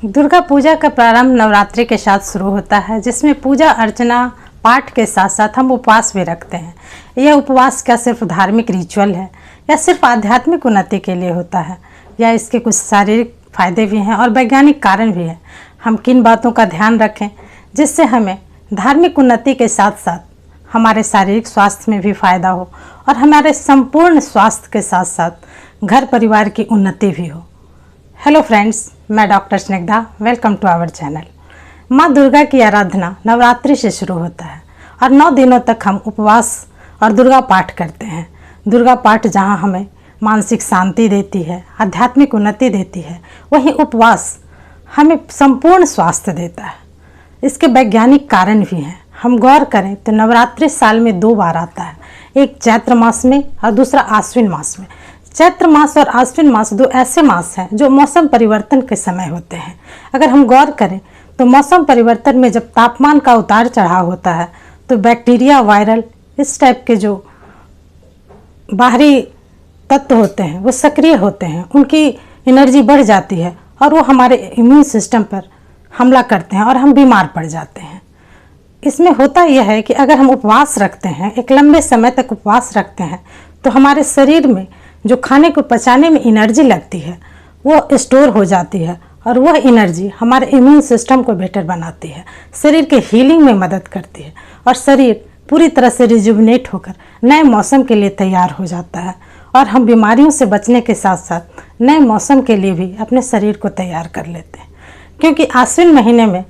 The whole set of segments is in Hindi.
दुर्गा पूजा का प्रारंभ नवरात्रि के साथ शुरू होता है, जिसमें पूजा अर्चना पाठ के साथ साथ हम उपवास भी रखते हैं। यह उपवास क्या सिर्फ धार्मिक रिचुअल है या सिर्फ आध्यात्मिक उन्नति के लिए होता है, या इसके कुछ शारीरिक फायदे भी हैं और वैज्ञानिक कारण भी हैं। हम किन बातों का ध्यान रखें जिससे हमें धार्मिक उन्नति के साथ साथ हमारे शारीरिक स्वास्थ्य में भी फायदा हो और हमारे संपूर्ण स्वास्थ्य के साथ साथ घर परिवार की उन्नति भी हो। हेलो फ्रेंड्स, मैं doctor Snigdha, welcome to our channel. माँ दुर्गा की आराधना नवरात्रि से शुरू होता है और 9 दिनों तक हम उपवास और दुर्गा पाठ करते हैं। दुर्गा पाठ जहाँ हमें मानसिक शांति देती है, आध्यात्मिक उन्नति देती है, वहीं उपवास हमें संपूर्ण स्वास्थ्य देता है। इसके वैज्ञानिक कारण भी हैं। हम गौर करें तो नवरात्रि साल में 2 बार आता है, एक चैत्र मास में और दूसरा आश्विन मास में। चैत्र मास और आश्विन मास 2 ऐसे मास हैं जो मौसम परिवर्तन के समय होते हैं। अगर हम गौर करें तो मौसम परिवर्तन में जब तापमान का उतार चढ़ाव होता है तो बैक्टीरिया, वायरल, इस टाइप के जो बाहरी तत्व होते हैं वो सक्रिय होते हैं, उनकी एनर्जी बढ़ जाती है और वो हमारे इम्यून सिस्टम पर हमला करते हैं और हम बीमार पड़ जाते हैं। इसमें होता यह है कि अगर हम उपवास रखते हैं, एक लंबे समय तक उपवास रखते हैं, तो हमारे शरीर में जो खाने को पचाने में एनर्जी लगती है वो स्टोर हो जाती है और वह एनर्जी हमारे इम्यून सिस्टम को बेटर बनाती है, शरीर के हीलिंग में मदद करती है और शरीर पूरी तरह से रिजुविनेट होकर नए मौसम के लिए तैयार हो जाता है और हम बीमारियों से बचने के साथ साथ नए मौसम के लिए भी अपने शरीर को तैयार कर लेते हैं। क्योंकि आश्विन महीने में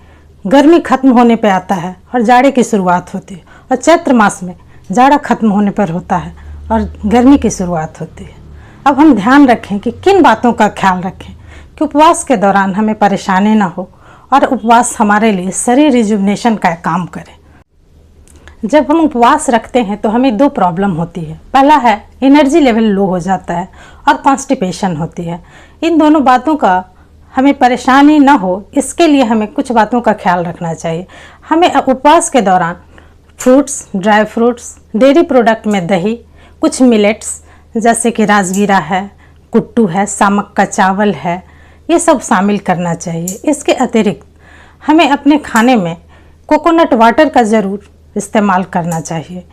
गर्मी खत्म होने पे आता है और जाड़े की शुरुआत होती है और चैत्र मास में जाड़ा खत्म होने पर होता है और गर्मी की शुरुआत होती है। अब हम ध्यान रखें कि किन बातों का ख्याल रखें कि उपवास के दौरान हमें परेशानी ना हो और उपवास हमारे लिए शरीर रिजुविनेशन का काम करे। जब हम उपवास रखते हैं तो हमें 2 प्रॉब्लम होती है। पहला है एनर्जी लेवल लो हो जाता है और कॉन्स्टिपेशन होती है। इन दोनों बातों का हमें परेशानी ना हो, इसके लिए हमें कुछ बातों का ख्याल रखना चाहिए। हमें उपवास के दौरान fruits, dry fruits, dairy product में दही, कुछ मिलेट्स जैसे कि राजगीरा है, कुट्टू है, सामक का चावल है, ये सब शामिल करना चाहिए। इसके अतिरिक्त हमें अपने खाने में कोकोनट वाटर का ज़रूर इस्तेमाल करना चाहिए,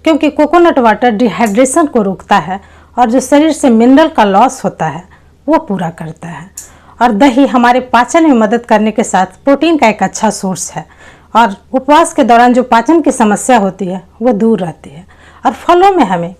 क्योंकि कोकोनट वाटर डिहाइड्रेशन को रोकता है और जो शरीर से मिनरल का लॉस होता है वो पूरा करता है। और दही हमारे पाचन में मदद करने के साथ प्रोटीन का एक अच्छा सोर्स है और उपवास के दौरान जो पाचन की समस्या होती है वो दूर रहती है। और फलों में हमें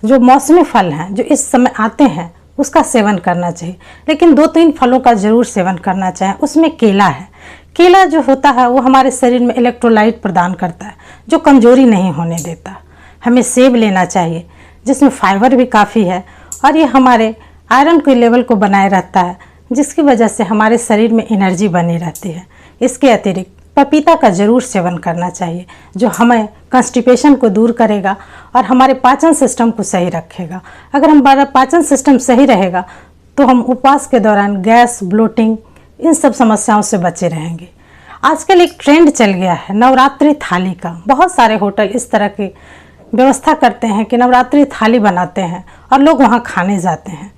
जो मौसमी फल हैं जो इस समय आते हैं उसका सेवन करना चाहिए, लेकिन 2-3 फलों का ज़रूर सेवन करना चाहिए। उसमें केला है। केला जो होता है वो हमारे शरीर में इलेक्ट्रोलाइट प्रदान करता है जो कमजोरी नहीं होने देता। हमें सेब लेना चाहिए जिसमें फाइबर भी काफ़ी है और ये हमारे आयरन के लेवल को बनाए रहता है, जिसकी वजह से हमारे शरीर में एनर्जी बनी रहती है। इसके अतिरिक्त पपीता का ज़रूर सेवन करना चाहिए जो हमें कॉन्स्टिपेशन को दूर करेगा और हमारे पाचन सिस्टम को सही रखेगा। अगर हमारा पाचन सिस्टम सही रहेगा तो हम उपवास के दौरान गैस, ब्लोटिंग, इन सब समस्याओं से बचे रहेंगे। आजकल एक ट्रेंड चल गया है नवरात्रि थाली का। बहुत सारे होटल इस तरह की व्यवस्था करते हैं कि नवरात्रि थाली बनाते हैं और लोग वहाँ खाने जाते हैं।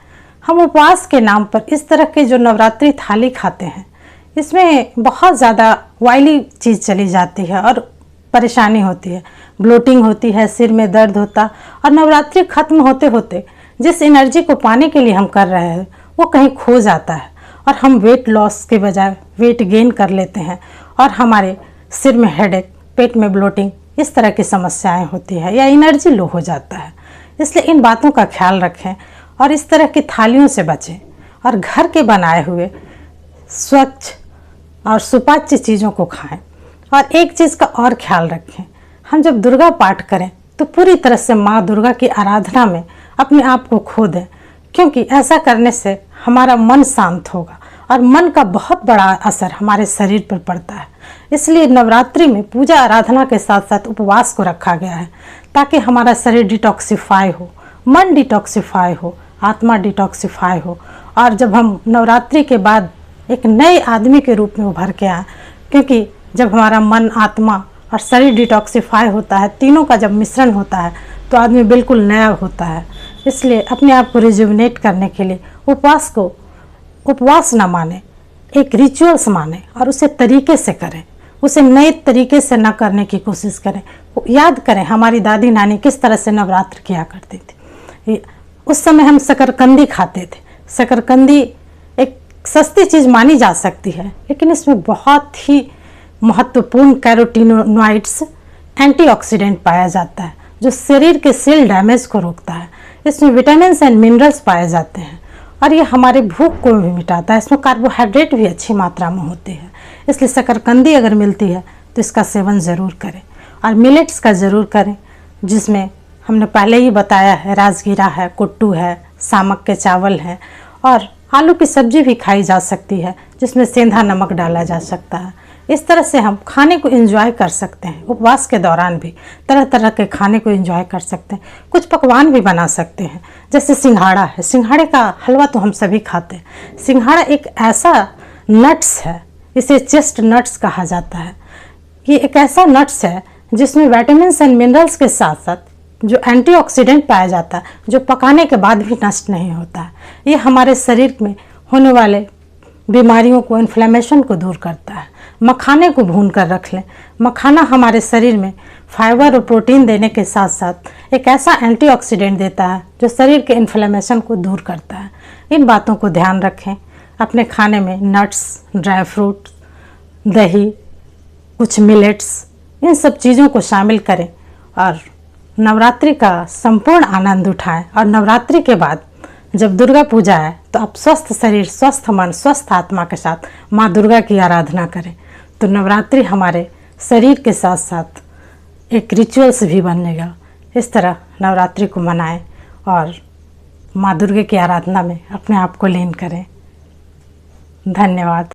हम उपवास के नाम पर इस तरह के जो नवरात्रि थाली खाते हैं इसमें बहुत ज़्यादा ऑयली चीज़ चली जाती है और परेशानी होती है, ब्लोटिंग होती है, सिर में दर्द होता और नवरात्रि खत्म होते होते जिस एनर्जी को पाने के लिए हम कर रहे हैं वो कहीं खो जाता है और हम वेट लॉस के बजाय वेट गेन कर लेते हैं और हमारे सिर में हेडेक, पेट में ब्लोटिंग, इस तरह की समस्याएं होती है या एनर्जी लो हो जाता है। इसलिए इन बातों का ख्याल रखें और इस तरह की थालियों से बचें और घर के बनाए हुए स्वच्छ और सुपाच्य चीज़ों को खाएं। और एक चीज़ का और ख्याल रखें, हम जब दुर्गा पाठ करें तो पूरी तरह से माँ दुर्गा की आराधना में अपने आप को खो दें, क्योंकि ऐसा करने से हमारा मन शांत होगा और मन का बहुत बड़ा असर हमारे शरीर पर पड़ता है। इसलिए नवरात्रि में पूजा आराधना के साथ साथ उपवास को रखा गया है ताकि हमारा शरीर डिटॉक्सिफाई हो, मन डिटॉक्सिफाई हो, आत्मा डिटॉक्सिफाई हो और जब हम नवरात्रि के बाद एक नए आदमी के रूप में उभर के आए, क्योंकि जब हमारा मन, आत्मा और शरीर डिटॉक्सिफाई होता है, तीनों का जब मिश्रण होता है तो आदमी बिल्कुल नया होता है। इसलिए अपने आप को रिजुविनेट करने के लिए उपवास ना माने, एक रिचुअल्स माने और उसे तरीके से करें, उसे नए तरीके से न करने की कोशिश करें। याद करें हमारी दादी नानी किस तरह से नवरात्र किया करती थी। उस समय हम शकरकंदी खाते थे। शकरकंदी एक सस्ती चीज़ मानी जा सकती है, लेकिन इसमें बहुत ही महत्वपूर्ण कैरोटीनोइड्स, एंटीऑक्सीडेंट पाया जाता है जो शरीर के सेल डैमेज को रोकता है। इसमें विटामिन एंड मिनरल्स पाए जाते हैं और ये हमारे भूख को भी मिटाता है। इसमें कार्बोहाइड्रेट भी अच्छी मात्रा में होती है, इसलिए शकरकंदी अगर मिलती है तो इसका सेवन ज़रूर करें। और मिलेट्स का ज़रूर करें, जिसमें हमने पहले ही बताया है, राजगीरा है, कुट्टू है, सामक के चावल हैं और आलू की सब्जी भी खाई जा सकती है जिसमें सेंधा नमक डाला जा सकता है। इस तरह से हम खाने को एंजॉय कर सकते हैं। उपवास के दौरान भी तरह तरह के खाने को एंजॉय कर सकते हैं। कुछ पकवान भी बना सकते हैं, जैसे सिंघाड़ा है। सिंघाड़े का हलवा तो हम सभी खाते हैं। सिंघाड़ा एक ऐसा नट्स है, इसे चेस्ट नट्स कहा जाता है। ये एक ऐसा नट्स है जिसमें विटामिन एंड मिनरल्स के साथ साथ जो एंटीऑक्सीडेंट पाया जाता है, जो पकाने के बाद भी नष्ट नहीं होता है। ये हमारे शरीर में होने वाले बीमारियों को, इन्फ्लेमेशन को दूर करता है। मखाने को भून कर रख लें। मखाना हमारे शरीर में फाइबर और प्रोटीन देने के साथ साथ एक ऐसा एंटीऑक्सीडेंट देता है जो शरीर के इन्फ्लेमेशन को दूर करता है। इन बातों को ध्यान रखें। अपने खाने में नट्स, ड्राई फ्रूट, दही, कुछ मिलेट्स, इन सब चीज़ों को शामिल करें और नवरात्रि का संपूर्ण आनंद उठाएं। और नवरात्रि के बाद जब दुर्गा पूजा है तो आप स्वस्थ शरीर, स्वस्थ मन, स्वस्थ आत्मा के साथ माँ दुर्गा की आराधना करें। तो नवरात्रि हमारे शरीर के साथ साथ एक रिचुअल्स भी बनेगा। इस तरह नवरात्रि को मनाएं और माँ दुर्गा की आराधना में अपने आप को लीन करें। धन्यवाद।